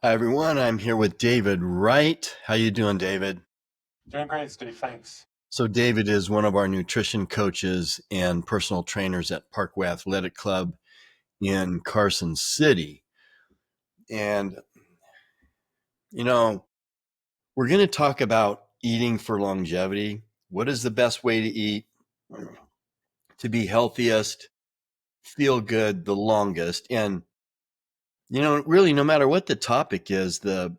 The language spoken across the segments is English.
Hi everyone, I'm here with David Wright. How you doing, David? Doing great, Steve. Thanks. So David is one of our nutrition coaches and personal trainers at Parkway Athletic Club in Carson City. And you know, we're going to talk about eating for longevity. What is the best way to eat to be healthiest, feel good the longest? And really no matter what the topic is, the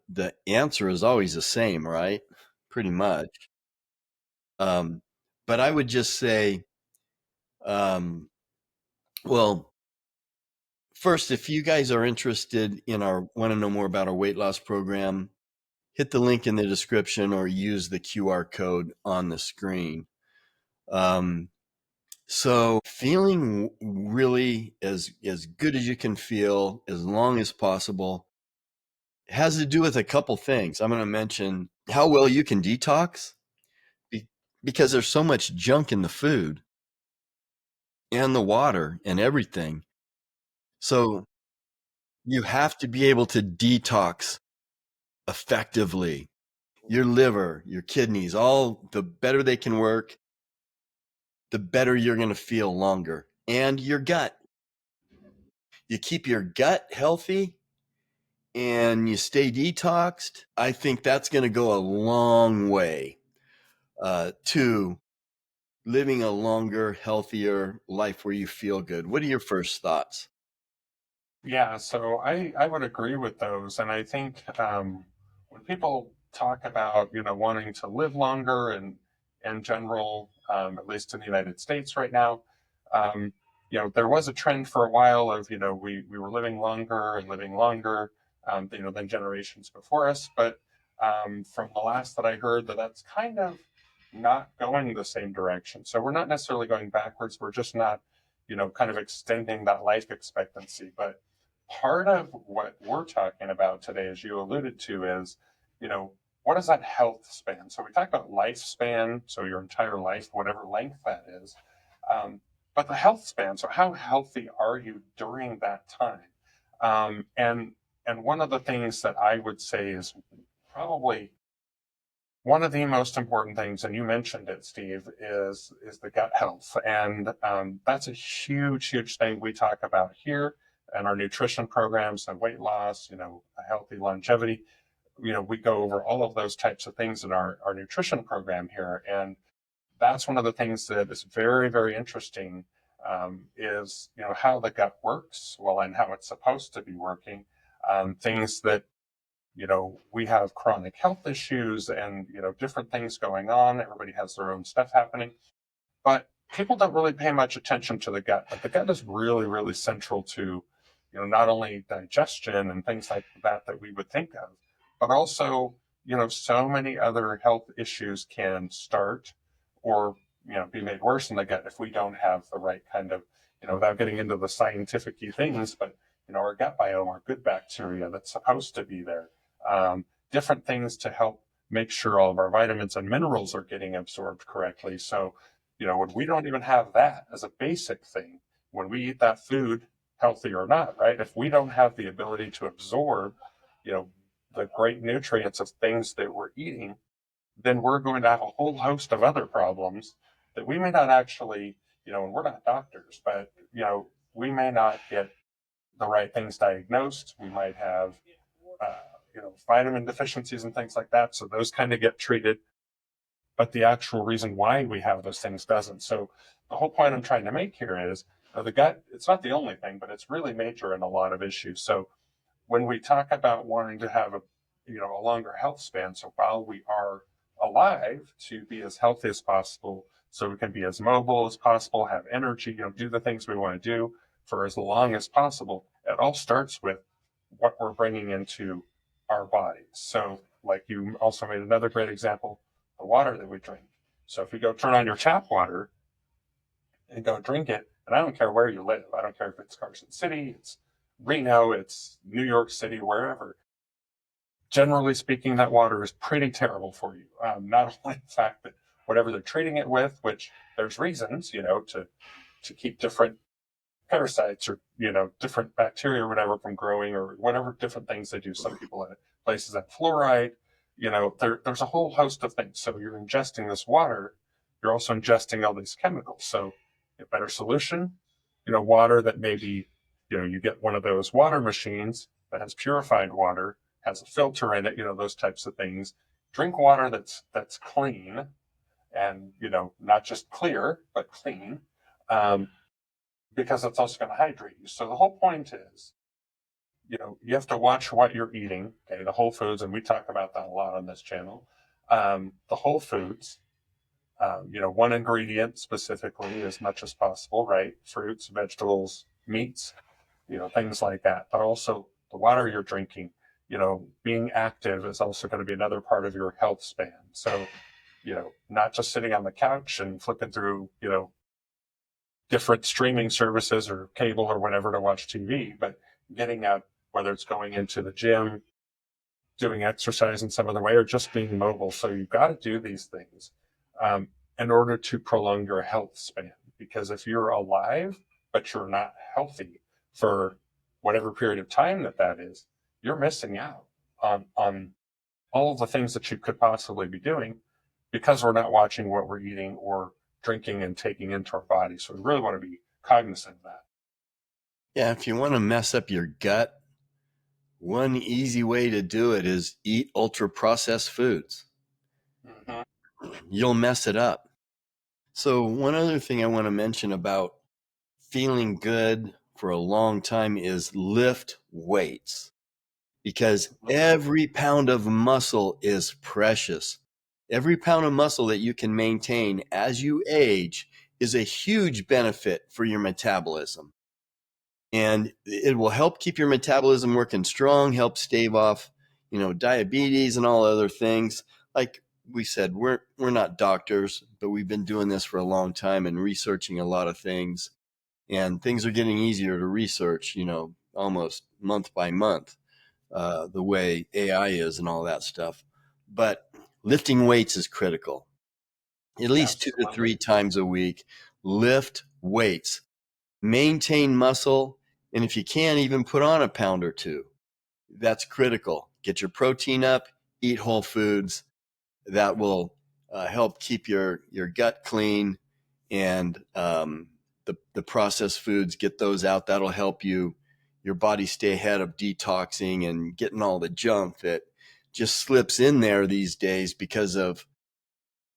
answer is always the same, right? Pretty much. Um, but I would just say Um, well, first, if you guys are interested in want to know more about our weight loss program, hit the link in the description or use the QR code on the screen. Um, so feeling really as good as you can feel as long as possible has to do with a couple things. I'm going to mention how well you can detox be- because there's so much junk in the food and the water and everything. So you have to be able to detox effectively. Your liver, your kidneys, all the better they can work, the better you're going to feel longer. And your gut. You keep your gut healthy and you stay detoxed. I think that's going to go a long way to living a longer, healthier life where you feel good. What are your first thoughts? Yeah, so I would agree with those. And I think when people talk about, wanting to live longer and in general, at least in the United States right now, um, there was a trend for a while of, we were living longer and living longer, than generations before us. But from the last that I heard, that's kind of not going the same direction. So we're not necessarily going backwards. We're just not, kind of extending that life expectancy. But part of what we're talking about today, as you alluded to, is, you know, what is that health span? So we talk about lifespan, so your entire life, whatever length that is. Um, but the health span, so how healthy are you during that time? Um, and and one of the things that I would say is probably one of the most important things, and you mentioned it, Steve, is the gut health, and that's a huge thing we talk about here in our nutrition programs and weight loss. A healthy longevity. We go over all of those types of things in our nutrition program here, and that's one of the things that is very interesting. Is how the gut works, well, and how it's supposed to be working. Things that we have chronic health issues and, different things going on. Everybody has their own stuff happening, but people don't really pay much attention to the gut. But the gut is really central to, not only digestion and things like that we would think of, but also, so many other health issues can start or, be made worse in the gut if we don't have the right kind of, without getting into the scientific things, but, our gut biome, our good bacteria that's supposed to be there, different things to help make sure all of our vitamins and minerals are getting absorbed correctly. So, when we don't even have that as a basic thing, when we eat that food, healthy or not, right? If we don't have the ability to absorb, you know, the great nutrients of things that we're eating, then we're going to have a whole host of other problems that we may not actually, and we're not doctors, but, we may not get the right things diagnosed. We might have, uh, vitamin deficiencies and things like that. So those kind of get treated, but the actual reason why we have those things doesn't. So the whole point I'm trying to make here is the gut, it's not the only thing, but it's really major in a lot of issues. So when we talk about wanting to have a longer health span, so while we are alive, to be as healthy as possible, so we can be as mobile as possible, have energy, do the things we want to do for as long as possible. It all starts with what we're bringing into our bodies. So, like you also made another great example, the water that we drink. So if you go turn on your tap water and go drink it, and I don't care where you live, I don't care if it's Carson City, it's Reno, it's New York City, wherever. Generally speaking, that water is pretty terrible for you. Not only the fact that whatever they're treating it with, which there's reasons, to keep different parasites or, different bacteria or whatever from growing or whatever different things they do. Some people in places have fluoride, there's a whole host of things. So you're ingesting this water, you're also ingesting all these chemicals. So a better solution, water that maybe, you get one of those water machines that has purified water, has a filter in it, those types of things. Drink water that's clean and, not just clear, but clean. Um, because it's also going to hydrate you. So the whole point is, you have to watch what you're eating. Okay, the whole foods, and we talk about that a lot on this channel. The whole foods, one ingredient specifically as much as possible, right? Fruits, vegetables, meats, things like that. But also the water you're drinking, being active is also going to be another part of your health span. So, not just sitting on the couch and flipping through, different streaming services or cable or whatever to watch TV, but getting out, whether it's going into the gym, doing exercise in some other way, or just being mobile. So you've got to do these things um, in order to prolong your health span. Because if you're alive, but you're not healthy for whatever period of time that is, you're missing out on all of the things that you could possibly be doing because we're not watching what we're eating or drinking and taking into our body. So we really want to be cognizant of that. Yeah, if you want to mess up your gut, one easy way to do it is eat ultra processed foods. Mm-hmm. You'll mess it up. So, one other thing I want to mention about feeling good for a long time is lift weights, because every pound of muscle is precious. Every pound of muscle that you can maintain as you age is a huge benefit for your metabolism. And it will help keep your metabolism working strong, help stave off, diabetes and all other things. Like we said, we're not doctors, but we've been doing this for a long time and researching a lot of things. And things are getting easier to research, almost month by month, the way AI is and all that stuff. But lifting weights is critical. At least 2 to 3 Absolutely. times a week, lift weights, maintain muscle, and if you can, even put on a pound or two. That's critical. Get your protein up, eat whole foods. That will help keep your gut clean, and the processed foods, get those out. That'll help your body stay ahead of detoxing and getting all the junk that just slips in there these days because of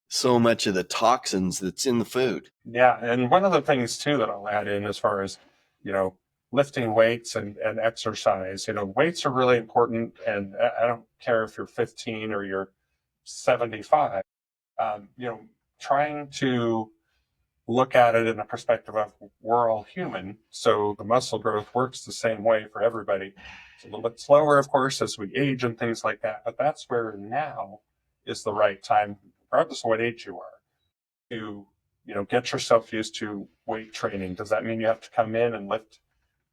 so much of the toxins that's in the food. Yeah, and one of the things too that I'll add in as far as, you know, lifting weights and exercise, weights are really important. And I don't care if you're 15 or you're 75, you know, trying to look at it in a perspective of we're all human. So the muscle growth works the same way for everybody. It's a little bit slower, of course, as we age and things like that. But that's where now is the right time, regardless of what age you are, to get yourself used to weight training. Does that mean you have to come in and lift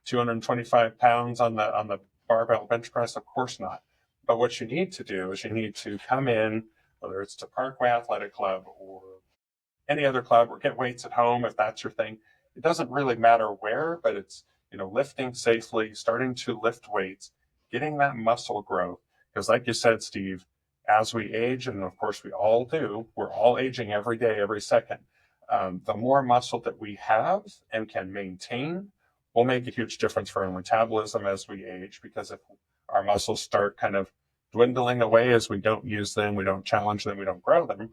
225 pounds on the barbell bench press? Of course not. But what you need to do is you need to come in, whether it's to Parkway Athletic Club or any other club, or get weights at home if that's your thing. It doesn't really matter where, but it's lifting safely, starting to lift weights, getting that muscle growth. Because like you said, Steve, as we age, and of course we all do, we're all aging every day, every second. The more muscle that we have and can maintain will make a huge difference for our metabolism as we age. Because if our muscles start kind of dwindling away as we don't use them, we don't challenge them, we don't grow them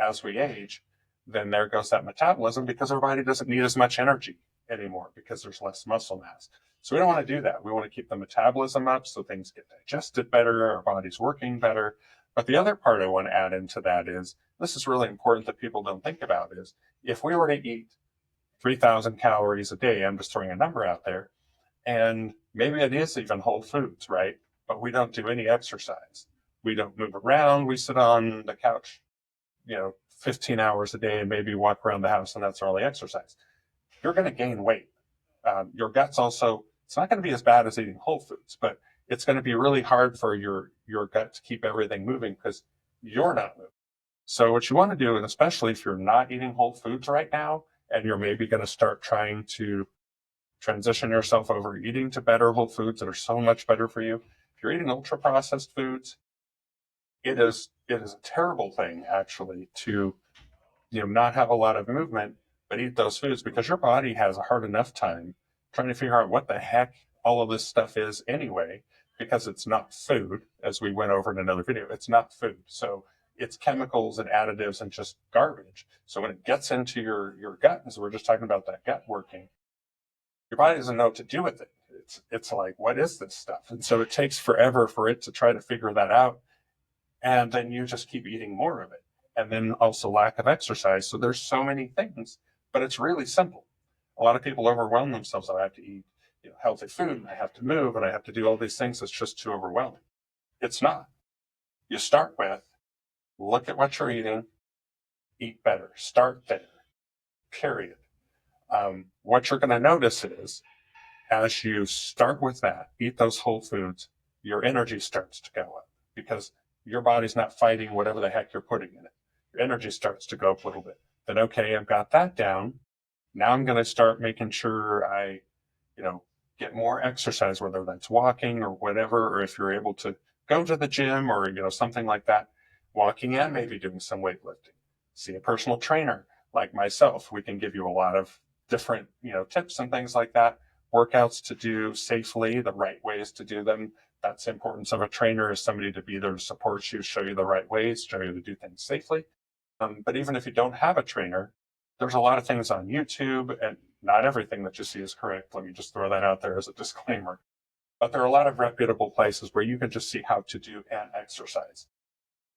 as we age, then there goes that metabolism, because our body doesn't need as much energy anymore because there's less muscle mass. So we don't want to do that. We want to keep the metabolism up so things get digested better, our body's working better. But the other part I want to add into that is, this is really important that people don't think about, is if we were to eat 3,000 calories a day, I'm just throwing a number out there, and maybe it is even whole foods, right? But we don't do any exercise. We don't move around. We sit on the couch, 15 hours a day and maybe walk around the house, and that's our only exercise. You're going to gain weight. Your gut's also, it's not going to be as bad as eating whole foods, but it's going to be really hard for your gut to keep everything moving because you're not moving. So what you want to do, and especially if you're not eating whole foods right now, and you're maybe going to start trying to transition yourself over eating to better whole foods that are so much better for you. If you're eating ultra processed foods, it is a terrible thing actually to not have a lot of movement but eat those foods, because your body has a hard enough time trying to figure out what the heck all of this stuff is anyway, because it's not food. As we went over in another video, it's not food, so it's chemicals and additives and just garbage. So when it gets into your gut, as we're just talking about that gut working, your body doesn't know what to do with it. It's like, what is this stuff? And so it takes forever for it to try to figure that out, and then you just keep eating more of it. And then also lack of exercise. So there's so many things, but it's really simple. A lot of people overwhelm themselves. I have to eat healthy food, and I have to move, and I have to do all these things. It's just too overwhelming. It's not. You start with, look at what you're eating, eat better, start there, period. What you're going to notice is, as you start with that, eat those whole foods, your energy starts to go up, because your body's not fighting whatever the heck you're putting in it. Your energy starts to go up a little bit. Then, okay, I've got that down. Now I'm going to start making sure I, get more exercise, whether that's walking or whatever, or if you're able to go to the gym or, something like that, walking and maybe doing some weightlifting. See a personal trainer like myself. We can give you a lot of different, tips and things like that, workouts to do safely, the right ways to do them. That's the importance of a trainer, is somebody to be there to support you, show you the right ways, show you to do things safely. But even if you don't have a trainer, there's a lot of things on YouTube, and not everything that you see is correct. Let me just throw that out there as a disclaimer. But there are a lot of reputable places where you can just see how to do and exercise.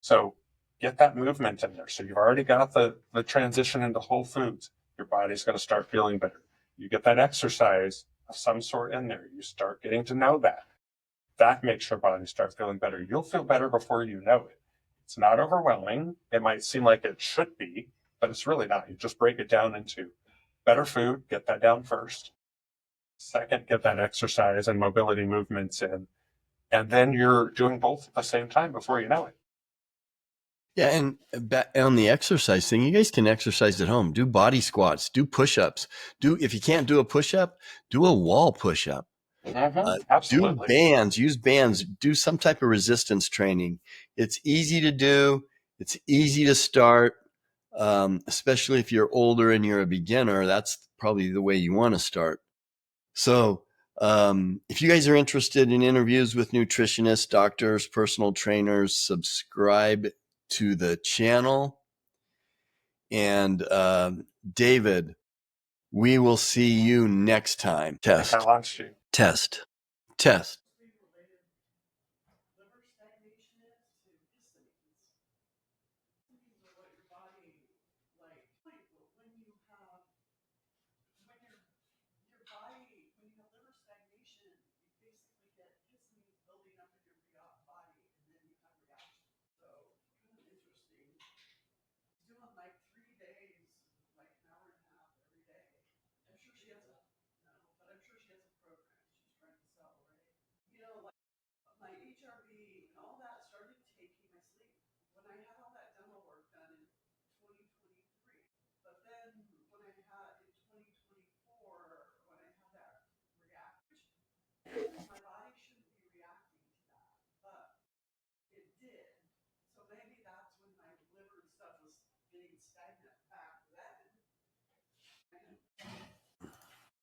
So get that movement in there. So you've already got the transition into whole foods. Your body's going to start feeling better. You get that exercise of some sort in there. You start getting to know that. That makes your body start feeling better. You'll feel better before you know it. It's not overwhelming. It might seem like it should be, but it's really not. You just break it down into better food, get that down first. Second, get that exercise and mobility movements in. And then you're doing both at the same time before you know it. Yeah, and on the exercise thing, you guys can exercise at home. Do body squats, do push-ups. If you can't do a push-up, do a wall push-up. Do Absolutely. bands, use bands, do some type of resistance training. It's easy to do. It's easy to start, especially if you're older and you're a beginner. That's probably the way you want to start. So if you guys are interested in interviews with nutritionists, doctors, personal trainers, subscribe to the channel. And David, we will see you next time. I think I lost you. Test.